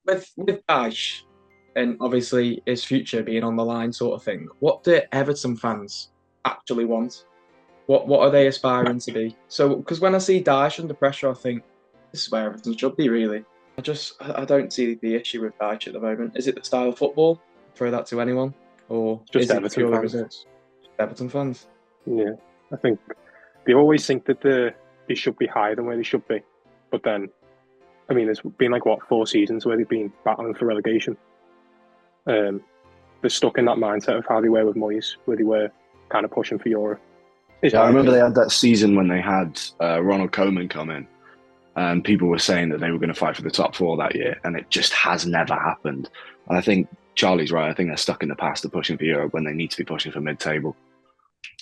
with Daesh and obviously his future being on the line, sort of thing. What do Everton fans actually want? What are they aspiring to be? So, because when I see Daesh under pressure, I think this is where Everton should be. Really, I don't see the issue with Daesh at the moment. Is it the style of football? Throw that to anyone, or Just is it Everton purely fans. results? Everton fans. Yeah, I think they always think that they should be higher than where they should be, but then I mean, there's been like what 4 seasons where they've been battling for relegation. They're stuck in that mindset of how they were with Moyes, where they were kind of pushing for Europe. Is Yeah, I my remember they opinion. had that season when they had Ronald Koeman come in, and people were saying that they were going to fight for the top four that year, and it just has never happened. And I think Charlie's right. I think they're stuck in the past of pushing for Europe when they need to be pushing for mid-table.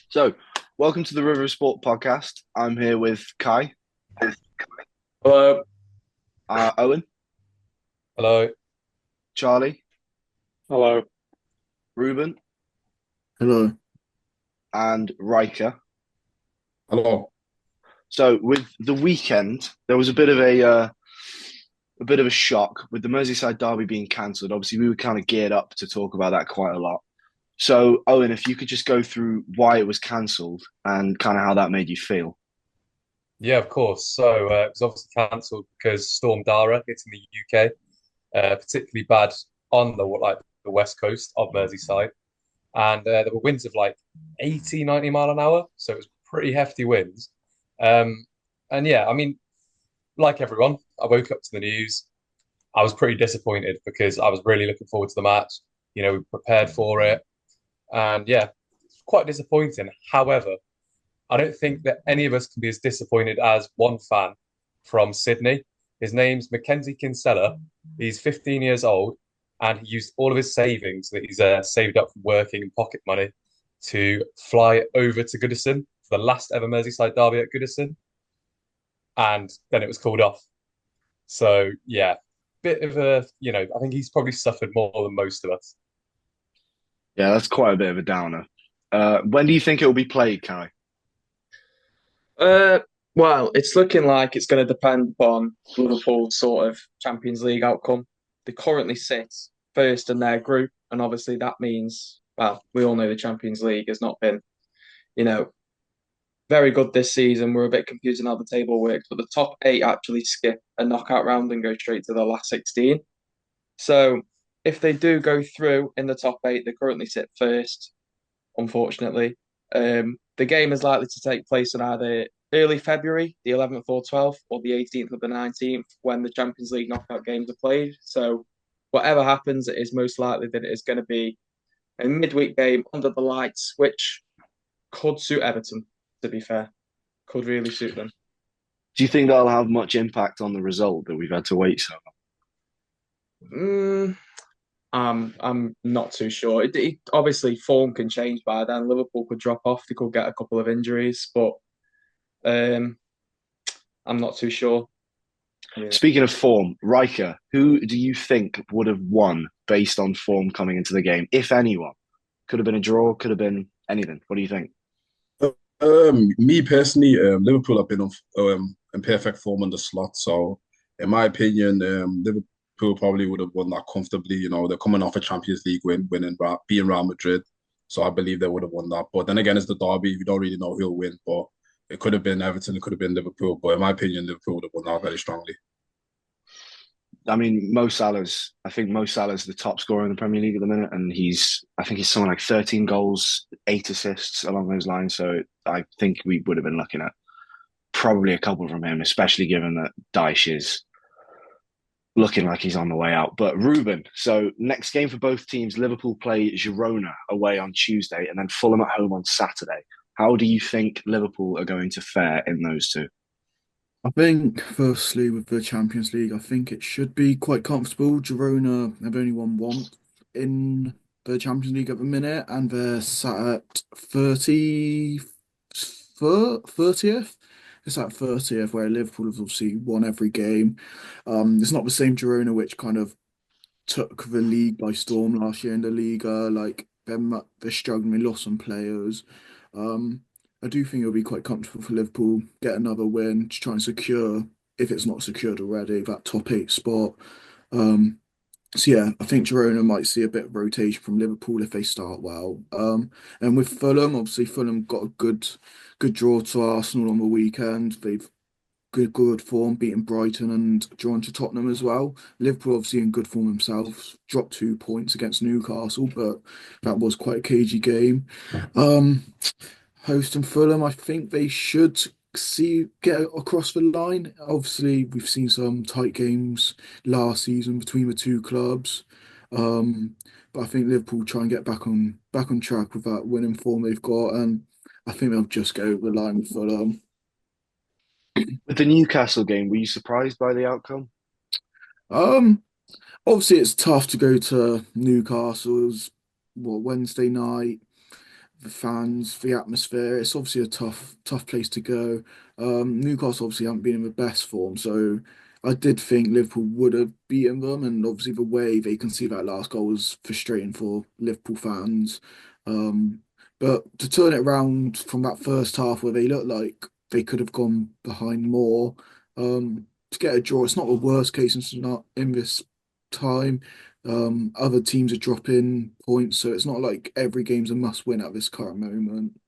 So, welcome to the River of Sport podcast. I'm here with Kai, Hello. Owen, Hello. Charlie, Hello. Ruben, Hello. and Riker. Hello. So, with the weekend, there was a bit of a shock with the Merseyside derby being cancelled. Obviously, we were kind of geared up to talk about that quite a lot. So, Owen, if you could just go through why it was cancelled and kind of how that made you feel. Yeah, of course. So it was obviously cancelled because Storm Dara hits in the UK, particularly bad on the west coast of Merseyside, and there were winds of like 80, 90 mile an hour, so it was pretty hefty winds. And yeah, I mean, like everyone, I woke up to the news. I was pretty disappointed because I was really looking forward to the match. We prepared for it, and yeah, it's quite disappointing. However, I don't think that any of us can be as disappointed as one fan from Sydney. His name's Mackenzie Kinsella. He's 15 years old, and he used all of his savings that he's saved up from working and pocket money to fly over to Goodison for the last ever Merseyside derby at Goodison, and then it was called off. So yeah, bit of I think he's probably suffered more than most of us. Yeah, that's quite a bit of a downer. When do you think it will be played, Kai? Uh, well, it's looking like it's going to depend upon Liverpool's sort of Champions League outcome. They currently sit first in their group, and obviously that means, well, we all know the Champions League has not been, you know, very good this season. We're a bit confused on how the table works, but the top eight actually skip a knockout round and go straight to the last 16. So if they do go through in the top eight, they currently sit first, unfortunately. The game is likely to take place in either early February, the 11th or 12th, or the 18th or the 19th, when the Champions League knockout games are played. So whatever happens, it is most likely that it is going to be a midweek game under the lights, which could suit Everton, to be fair. Could really suit them. Do you think that'll have much impact on the result that we've had to wait so long? I'm not too sure. Obviously, form can change by then. Liverpool could drop off. They could get a couple of injuries, but um, I'm not too sure. Yeah. Speaking of form, Riker, who do you think would have won based on form coming into the game, if anyone? Could have been a draw, could have been anything. What do you think? Me personally, Liverpool have been in perfect form on the slot. So, in my opinion, Liverpool probably would have won that comfortably. They're coming off a Champions League winning, beating Real Madrid. So I believe they would have won that. But then again, it's the derby. We don't really know who'll win. But it could have been Everton. It could have been Liverpool. But in my opinion, Liverpool would have won that very strongly. I mean, I think Mo Salah's the top scorer in the Premier League at the minute, and I think he's something like 13 goals, 8 assists along those lines. So I think we would have been looking at probably a couple from him, especially given that Dyche is looking like he's on the way out. But Ruben, so next game for both teams, Liverpool play Girona away on Tuesday and then Fulham at home on Saturday. How do you think Liverpool are going to fare in those two? I think, firstly, with the Champions League, I think it should be quite comfortable. Girona have only won once in the Champions League at the minute, and they're sat at 30th. It's at 30th, where Liverpool have obviously won every game. It's not the same Girona, which kind of took the league by storm last year in the Liga. Like, they're struggling, they lost some players. Um, I do think it'll be quite comfortable for Liverpool, get another win to try and secure, if it's not secured already, that top eight spot. Um, So yeah, I think Girona might see a bit of rotation from Liverpool if they start well. And with Fulham, obviously Fulham got a good draw to Arsenal on the weekend. They've good form, beating Brighton and drawn to Tottenham as well. Liverpool obviously in good form themselves, dropped 2 points against Newcastle, but that was quite a cagey game. Um, Host and Fulham, I think they should see get across the line. Obviously, we've seen some tight games last season between the two clubs. Um, but I think Liverpool try and get back on track with that winning form they've got, and I think they'll just go over the line with Fulham. With the Newcastle game, were you surprised by the outcome? Um, Obviously, it's tough to go to Newcastle. It was Wednesday night. The fans, the atmosphere. It's obviously a tough place to go. Newcastle obviously haven't been in the best form, so I did think Liverpool would have beaten them, and obviously the way they can see that last goal was frustrating for Liverpool fans. Um, but to turn it around from that first half where they looked like they could have gone behind more, to get a draw, it's not the worst case in this time. Other teams are dropping points, so it's not like every game's a must win at this current moment.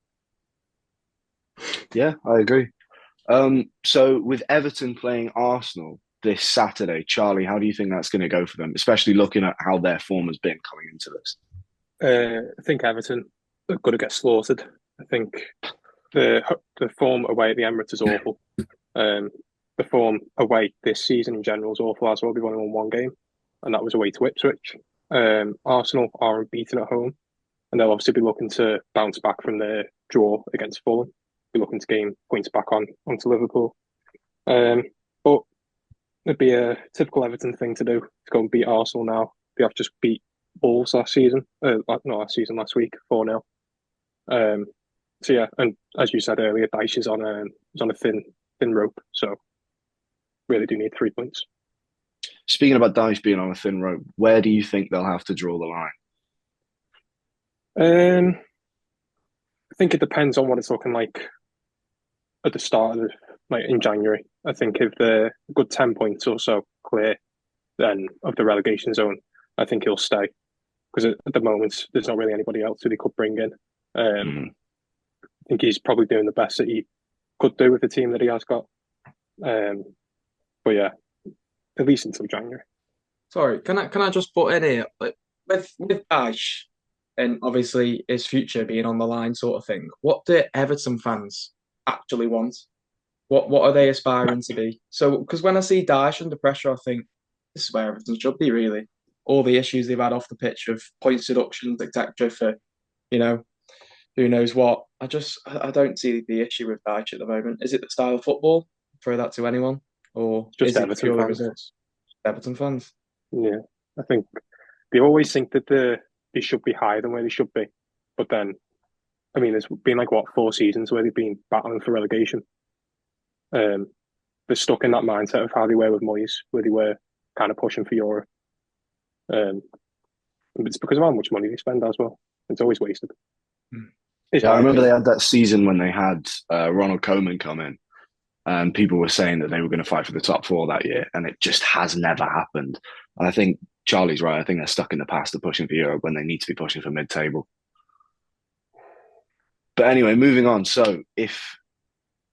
Yeah, I agree. So with Everton playing Arsenal this Saturday, Charlie, how do you think that's going to go for them, especially looking at how their form has been coming into this? I think Everton are going to get slaughtered. I think the the form away at the Emirates is awful. Um, the form away this season in general is awful as well. We've only won one game, and that was away to Ipswich. Arsenal are unbeaten at home, and they'll obviously be looking to bounce back from their draw against Fulham. Be looking to gain points back onto Liverpool. Um, but it'd be a typical Everton thing to do to go and beat Arsenal now. They have just beat Wolves last season, not last season, last week, 4-0. Um, so yeah, and as you said earlier, Dyche is on a thin rope, so really do need 3 points. Speaking about Dyche being on a thin rope, where do you think they'll have to draw the line? I think it depends on what it's looking like at the start of like in January. I think if they're a good 10 points or so clear then of the relegation zone, I think he'll stay because at the moment there's not really anybody else who they could bring in. Mm. I think he's probably doing the best that he could do with the team that he has got. Um, but yeah, at least until January. Sorry, can I just put in here, like, with Dash and obviously his future being on the line, sort of thing? What do Everton fans actually want? What are they aspiring to be? So, because when I see Dash under pressure, I think this is where Everton should be, really. All the issues they've had off the pitch with points deductions, etc. For you know who knows what. I don't see the issue with Dash at the moment. Is it the style of football? Throw that to anyone, or Just is it Everton purely fans. results? Everton fans. Yeah, I think they always think that they should be higher than where they should be, but then I mean, there's been like what 4 seasons where they've been battling for relegation. Um, they're stuck in that mindset of how they were with Moyes, where they were kind of pushing for Europe. Um, it's because of how much money they spend as well. It's always wasted. Is Yeah, I my remember they opinion. had that season when they had Ronald Koeman come in, and people were saying that they were going to fight for the top four that year, and it just has never happened. And I think Charlie's right. I think they're stuck in the past of pushing for Europe when they need to be pushing for mid-table. But anyway, moving on. So if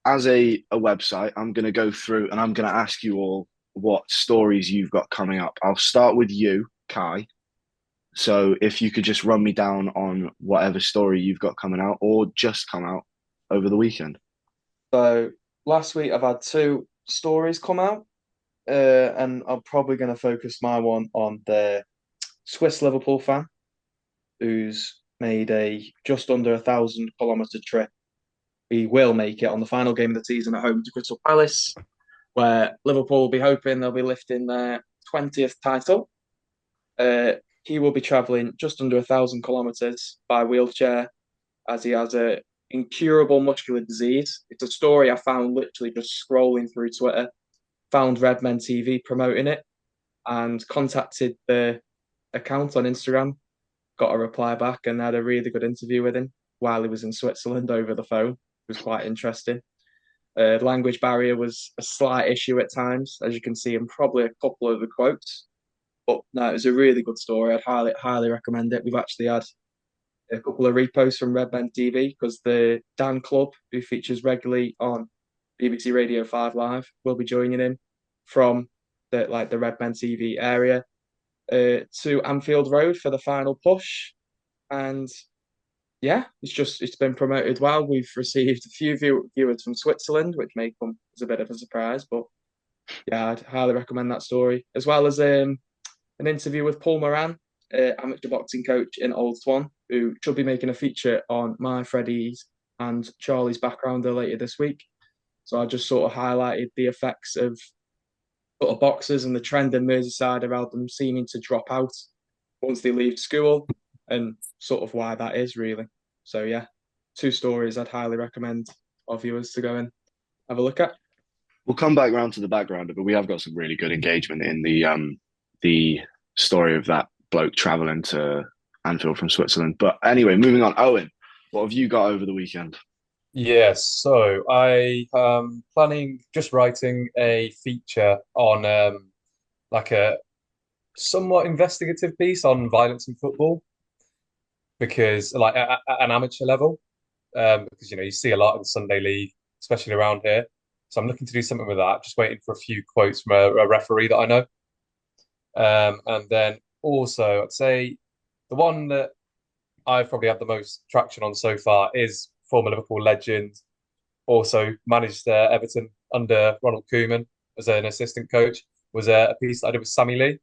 as a website, I'm going to go through and I'm going to ask you all what stories you've got coming up. I'll start with you, Kai. So if you could just run me down on whatever story you've got coming out or just come out over the weekend. So last week I've had two stories come out, and I'm probably going to focus my one on the Swiss Liverpool fan who's made a just under 1,000 kilometer trip. He will make it on the final game of the season at home to Crystal Palace, where Liverpool will be hoping they'll be lifting their 20th title. He will be travelling just under 1,000 kilometers by wheelchair as he has a incurable muscular disease. It's a story I found literally just scrolling through Twitter, found Redmen TV promoting it, and contacted the account on Instagram, got a reply back, and had a really good interview with him while he was in Switzerland over the phone. It was quite interesting. Language barrier was a slight issue at times, as you can see in probably a couple of the quotes. But no, it was a really good story. I'd highly recommend it. We've actually had a couple of reposts from Red Men TV because the Dan Club, who features regularly on BBC Radio 5 Live, will be joining him from the Red Men TV area to Anfield Road for the final push. And yeah, it's been promoted well. We've received a few viewers from Switzerland, which may come as a bit of a surprise, but yeah, I'd highly recommend that story, as well as an interview with Paul Moran, amateur boxing coach in Old Swan, who should be making a feature on my Freddie's and Charlie's backgrounder later this week. So I just sort of highlighted the effects of sort of boxers and the trend in Merseyside around them seeming to drop out once they leave school and sort of why that is really. So yeah, two stories I'd highly recommend our viewers to go and have a look at. We'll come back round to the backgrounder, but we have got some really good engagement in the story of that bloke travelling to Anfield from Switzerland. But anyway, moving on. Owen, what have you got over the weekend? Yes, so I planning just writing a feature on like a somewhat investigative piece on violence in football because like at an amateur level because you see a lot in the Sunday League, especially around here. So I'm looking to do something with that. Just waiting for a few quotes from a referee that I know. And then also, I'd say the one that I've probably had the most traction on so far is former Liverpool legend, also managed Everton under Ronald Koeman as an assistant coach, was a piece that I did with Sammy Lee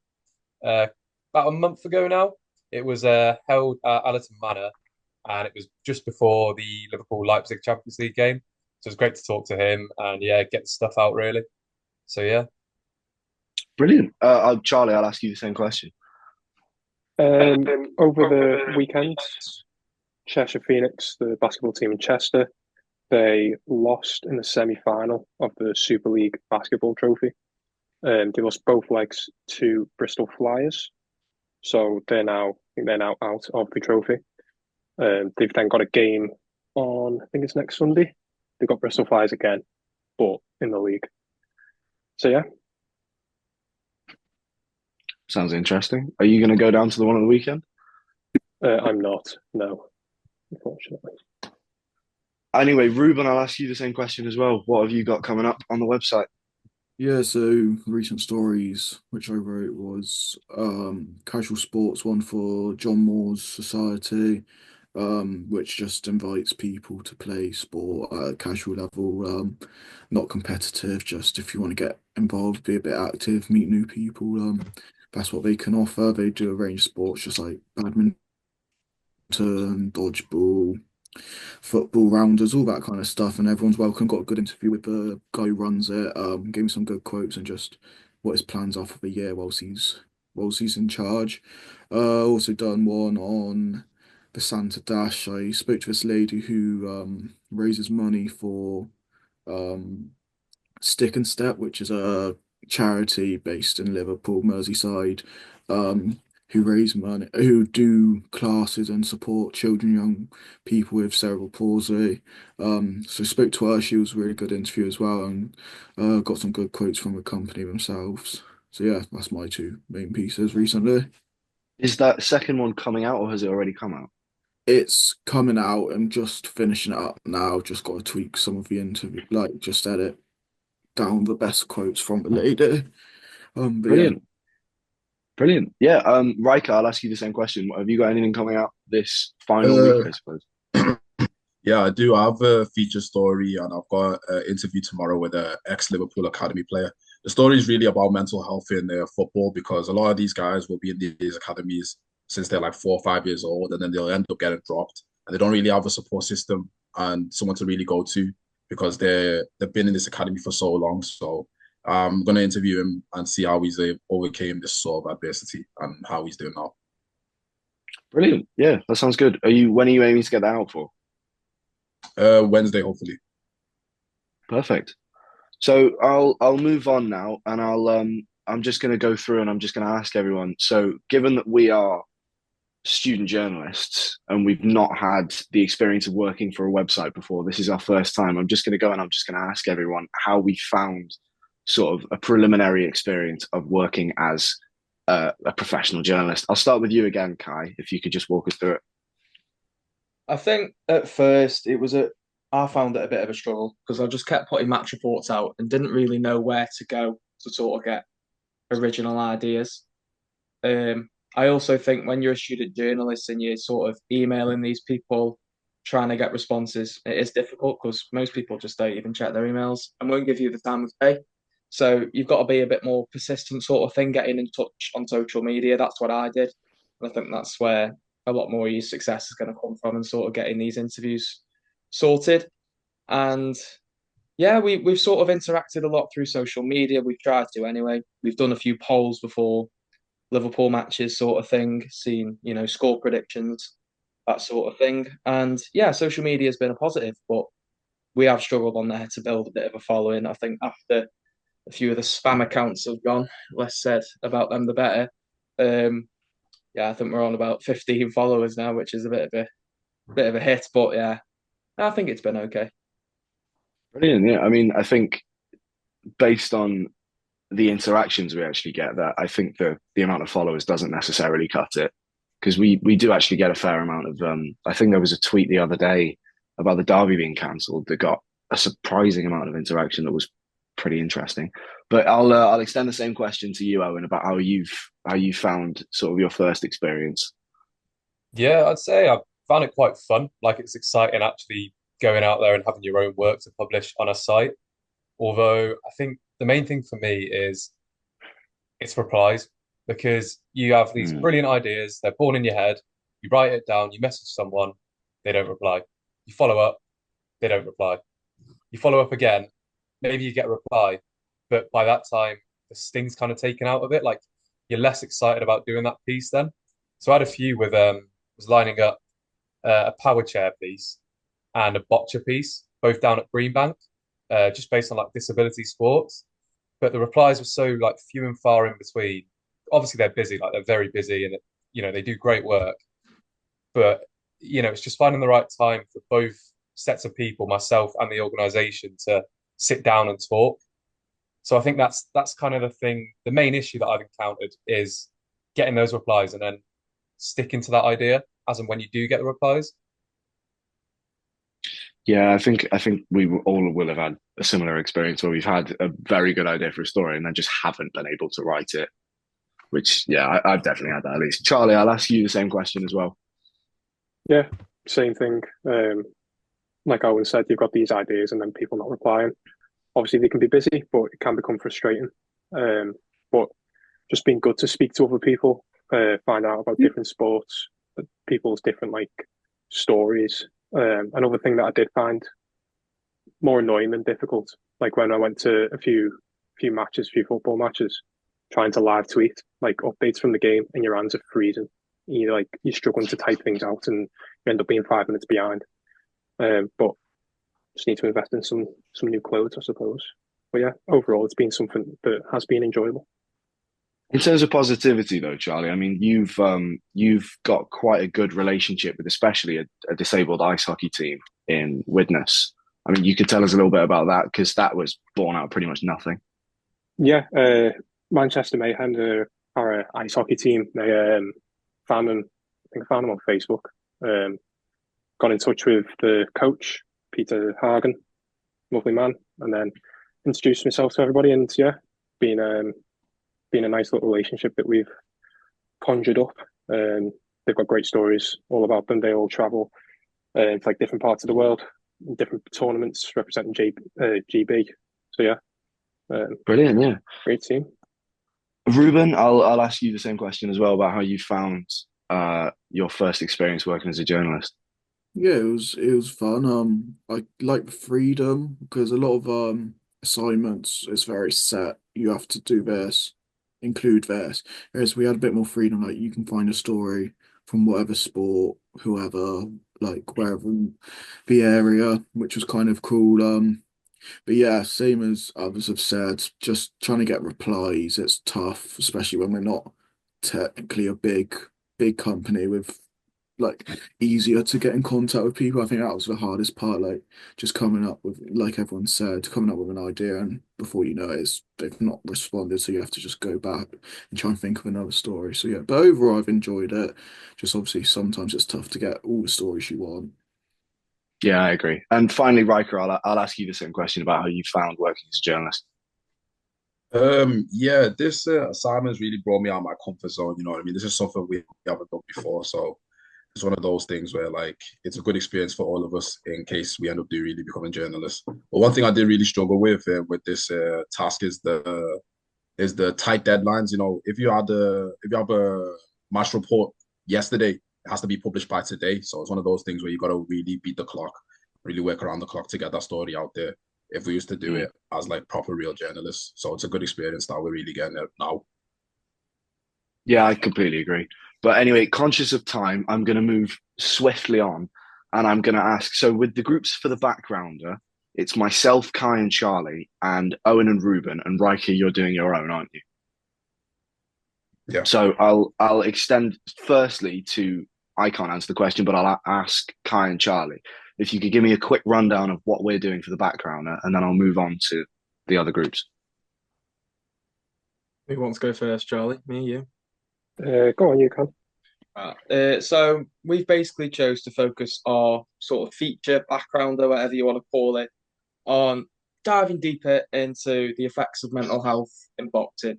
about a month ago now. It was held at Allerton Manor, and it was just before the Liverpool-Leipzig Champions League game. So it was great to talk to him and, yeah, get the stuff out, really. So, yeah. Brilliant. Charlie, I'll ask you the same question. Over the weekend, Cheshire Phoenix, the basketball team in Chester, they lost in the semi-final of the Super League basketball trophy. They lost both legs to Bristol Flyers, so they're now out of the trophy. They've then got a game on, I think it's next Sunday. They've got Bristol Flyers again, but in the league. So yeah. Sounds interesting. Are you going to go down to the one on the weekend? I'm not, no, unfortunately. Anyway, Ruben, I'll ask you the same question as well. What have you got coming up on the website? Yeah, so recent stories which I wrote was casual sports one for John Moore's Society, which just invites people to play sport at a casual level, not competitive, just if you want to get involved, be a bit active, meet new people, that's what they can offer. They do a range of sports just like badminton, dodgeball, football rounders, all that kind of stuff, and everyone's welcome. Got a good interview with the guy who runs it. Gave me some good quotes and just what his plans are for the year whilst he's in charge. Also done one on the Santa Dash. I spoke to this lady who raises money for um Stick and Step, which is a charity based in Liverpool, Merseyside, um, who raise money, who do classes and support children, young people with cerebral palsy. So I spoke to her. She was a really good interview as well, and got some good quotes from the company themselves. So yeah, that's my two main pieces recently. Is that second one coming out or has it already come out? It's coming out. I'm just finishing it up now. Just got to tweak some of the interview, like just edit down the best quotes from the lady. But yeah. Brilliant. Brilliant. Yeah. Riker, I'll ask you the same question. Have you got anything coming out this final week, I suppose? Yeah, I do. I have a feature story and I've got an interview tomorrow with an ex-Liverpool Academy player. The story is really about mental health in football because a lot of these guys will be in these academies since they're like 4 or 5 years old and then they'll end up getting dropped and they don't really have a support system and someone to really go to because they've been in this academy for so long. So I'm going to interview him and see how he's overcame this sort of adversity and how he's doing now. Brilliant. Yeah, that sounds good. When are you aiming to get that out for? Wednesday, hopefully. Perfect. So I'll move on now, and I'm just going to go through and I'm just going to ask everyone. So, given that we are student journalists and we've not had the experience of working for a website before, this is our first time. I'm just going to go and I'm just going to ask everyone how we found sort of a preliminary experience of working as a professional journalist. I'll start with you again, Kai, if you could just walk us through it. I think at first I found it a bit of a struggle because I just kept putting match reports out and didn't really know where to go to sort of get original ideas. I also think when you're a student journalist and you're sort of emailing these people trying to get responses, it is difficult because most people just don't even check their emails and won't give you the time of day. So you've got to be a bit more persistent sort of thing, getting in touch on social media. That's what I did. And I think that's where a lot more of your success is going to come from and sort of getting these interviews sorted. And yeah, we've sort of interacted a lot through social media. We've tried to anyway. We've done a few polls before Liverpool matches, sort of thing, seen, score predictions, that sort of thing. And yeah, social media has been a positive, but we have struggled on there to build a bit of a following. I think after a few of the spam accounts have gone, less said about them, the better. Yeah, I think we're on about 15 followers now, which is a bit of a hit, but yeah, I think it's been okay. Brilliant. Yeah. I mean, I think based on the interactions we actually get, that I think the amount of followers doesn't necessarily cut it, because we do actually get a fair amount of I think there was a tweet the other day about the derby being cancelled that got a surprising amount of interaction that was pretty interesting. But I'll extend the same question to you, Owen, about how you found sort of your first experience. Yeah, I'd say I found it quite fun. Like it's exciting actually going out there and having your own work to publish on a site. Although I think the main thing for me is it's replies because you have these Mm. brilliant ideas, they're born in your head, you write it down, you message someone, they don't reply. You follow up, they don't reply. You follow up again, maybe you get a reply, but by that time the sting's kind of taken out of it. Like you're less excited about doing that piece then. So I had a few with was lining up a power chair piece and a bocce piece, both down at Greenbank, just based on like disability sports. But the replies were so like few and far in between. Obviously, they're busy, like they're very busy, and they do great work. But it's just finding the right time for both sets of people, myself and the organisation, to sit down and talk. So I think that's kind of the thing. The main issue that I've encountered is getting those replies and then sticking to that idea as and when you do get the replies. Yeah, I think we all will have had a similar experience where we've had a very good idea for a story and then just haven't been able to write it. Which, yeah, I've definitely had that at least. Charlie, I'll ask you the same question as well. Yeah, same thing. Like Owen said, you've got these ideas and then people not replying. Obviously, they can be busy, but it can become frustrating. But just being good to speak to other people, find out about different sports, people's different like stories. Another thing that I did find more annoying than difficult, like when I went to a few football matches, trying to live tweet like updates from the game, and your hands are freezing. You're struggling to type things out, and you end up being 5 minutes behind. But just need to invest in some new clothes, I suppose. But yeah, overall, it's been something that has been enjoyable. In terms of positivity, though, Charlie, I mean, you've got quite a good relationship with, especially a disabled ice hockey team in Widnes. I mean, you could tell us a little bit about that because that was born out of pretty much nothing. Yeah, Manchester Mayhem are an ice hockey team. They found them, I think, I found them on Facebook. Got in touch with the coach, Peter Hagen, lovely man, and then introduced myself to everybody. And yeah, been been a nice little relationship that we've conjured up. They've got great stories all about them. They all travel to like different parts of the world, different tournaments representing GB. So yeah, Brilliant, yeah. great team. Ruben, I'll ask you the same question as well about how you found your first experience working as a journalist. Yeah, it was fun. I like the freedom because a lot of assignments is very set. You have to do this, include this. Whereas we had a bit more freedom, like you can find a story from whatever sport, whoever, like wherever in the area, which was kind of cool. But yeah, same as others have said, just trying to get replies, it's tough, especially when we're not technically a big company with like easier to get in contact with people. I think that was the hardest part, like just coming up with, like everyone said, coming up with an idea, and before you know it, they've not responded, so you have to just go back and try and think of another story. So yeah, but overall I've enjoyed it. Just obviously sometimes it's tough to get all the stories you want. Yeah, I agree. And finally, Riker, I'll ask you the same question about how you found working as a journalist. Yeah, this assignment's really brought me out of my comfort zone. You know what I mean? This is something we haven't done before, so it's one of those things where like it's a good experience for all of us in case we end up doing really becoming journalists. But one thing I did really struggle with this task is the tight deadlines. You know, if you have a match report yesterday, it has to be published by today. So it's one of those things where you got to really beat the clock, really work around the clock to get that story out there. If we used to do it as like proper real journalists, so it's a good experience that we're really getting it now. Yeah, I completely agree. But anyway, conscious of time, I'm going to move swiftly on, and I'm going to ask. So, with the groups for the backgrounder, it's myself, Kai, and Charlie, and Owen and Ruben, and Riker. You're doing your own, aren't you? Yeah. So I'll extend firstly to I can't answer the question, but I'll ask Kai and Charlie if you could give me a quick rundown of what we're doing for the backgrounder, and then I'll move on to the other groups. Who wants to go first, Charlie? Me, you? Go on, you can. So we've basically chose to focus our sort of feature background or whatever you want to call it on diving deeper into the effects of mental health in boxing.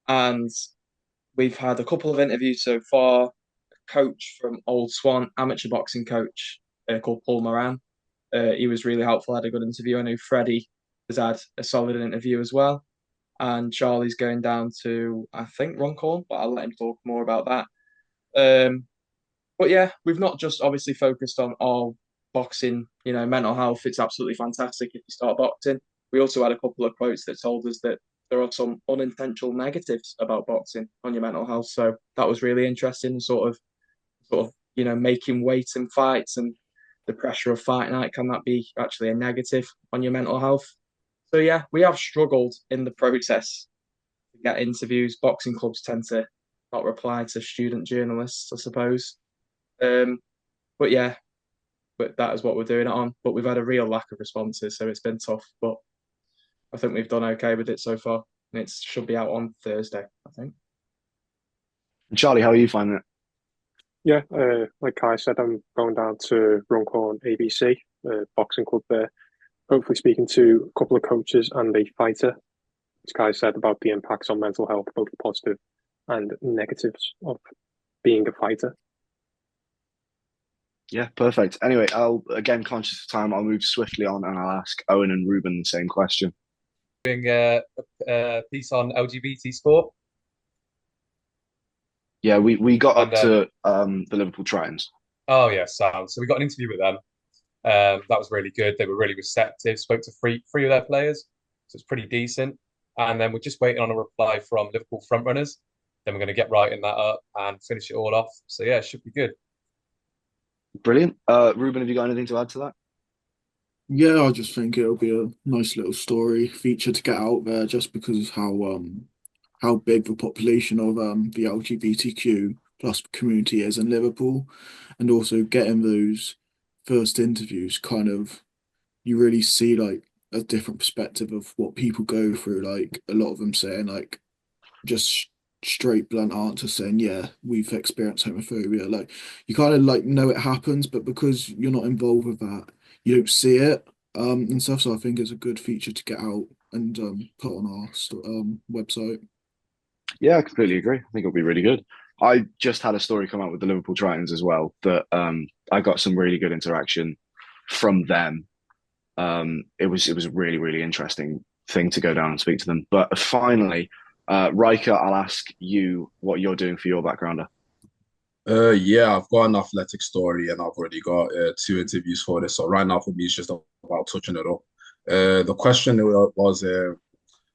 And we've had a couple of interviews so far. A coach from Old Swan, amateur boxing coach called Paul Moran. He was really helpful, had a good interview. I know Freddie has had a solid interview as well. And Charlie's going down to, I think, Runcorn, but I'll let him talk more about that. But yeah, we've not just obviously focused on all boxing, mental health. It's absolutely fantastic if you start boxing. We also had a couple of quotes that told us that there are some unintentional negatives about boxing on your mental health. So that was really interesting, making weight in fights and the pressure of fight night. Can that be actually a negative on your mental health? So yeah, we have struggled in the process to get interviews. Boxing clubs tend to not reply to student journalists, I suppose. Um, but yeah, but that is what we're doing it on. But we've had a real lack of responses, so it's been tough. But I think we've done okay with it so far. And it should be out on Thursday, I think. And Charlie, how are you finding it? Yeah, like Kai said, I'm going down to Runcorn ABC, boxing club there. Hopefully speaking to a couple of coaches and a fighter. As Kai said about the impacts on mental health, both positive and negatives of being a fighter. Yeah, perfect. Anyway, I'll again conscious of time, I'll move swiftly on and I'll ask Owen and Ruben the same question. Doing a piece on LGBT sport. Yeah, we got up And to the Liverpool Tritons. oh yeah, sound. So we got an interview with them. That was really good. They were really receptive. Spoke to three of their players, so it's pretty decent. And then we're just waiting on a reply from Liverpool frontrunners. Then we're going to get writing that up and finish it all off. So yeah, it should be good. Brilliant. Ruben, have you got anything to add to that? Yeah, I just think it'll be a nice little story feature to get out there, just because of how big the population of the LGBTQ plus community is in Liverpool, and also getting those first interviews, kind of you really see like a different perspective of what people go through. Like a lot of them saying like just straight blunt answers saying, yeah, we've experienced homophobia. Like you kind of like know it happens, but because you're not involved with that, you don't see it and stuff. So I think it's a good feature to get out and put on our website. Yeah, I completely agree. I think it'll be really good. I just had a story come out with the Liverpool Tritons as well that I got some really good interaction from them. It was a really, really interesting thing to go down and speak to them. But finally, Riker, I'll ask you what you're doing for your backgrounder. Yeah, I've got an athletic story and I've already got two interviews for this. So right now for me, it's just about touching it up. The question was,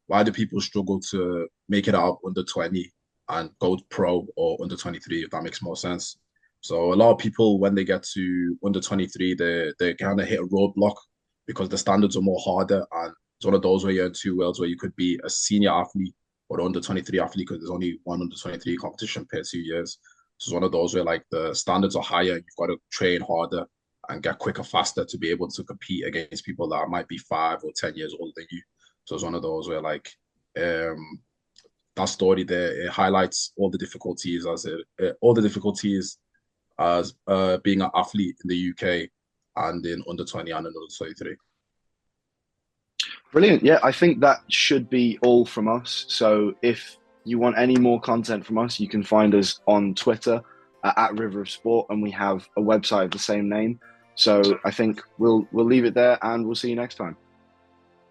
why do people struggle to make it out under 20 and go pro or under 23, if that makes more sense? So a lot of people, when they get to under 23, they kind of hit a roadblock because the standards are more harder. And it's one of those where you're in two worlds where you could be a senior athlete or under 23 athlete because there's only one under 23 competition per 2 years. So it's one of those where like the standards are higher. You've got to train harder and get quicker, faster to be able to compete against people that might be 5 or 10 years older than you. So it's one of those where like that story there, it highlights all the difficulties as being an athlete in the UK and in under 20 and under 23. Brilliant. Yeah, I think that should be all from us. So if you want any more content from us, you can find us on Twitter at River of Sport, and we have a website of the same name. So I think we'll leave it there, and we'll see you next time.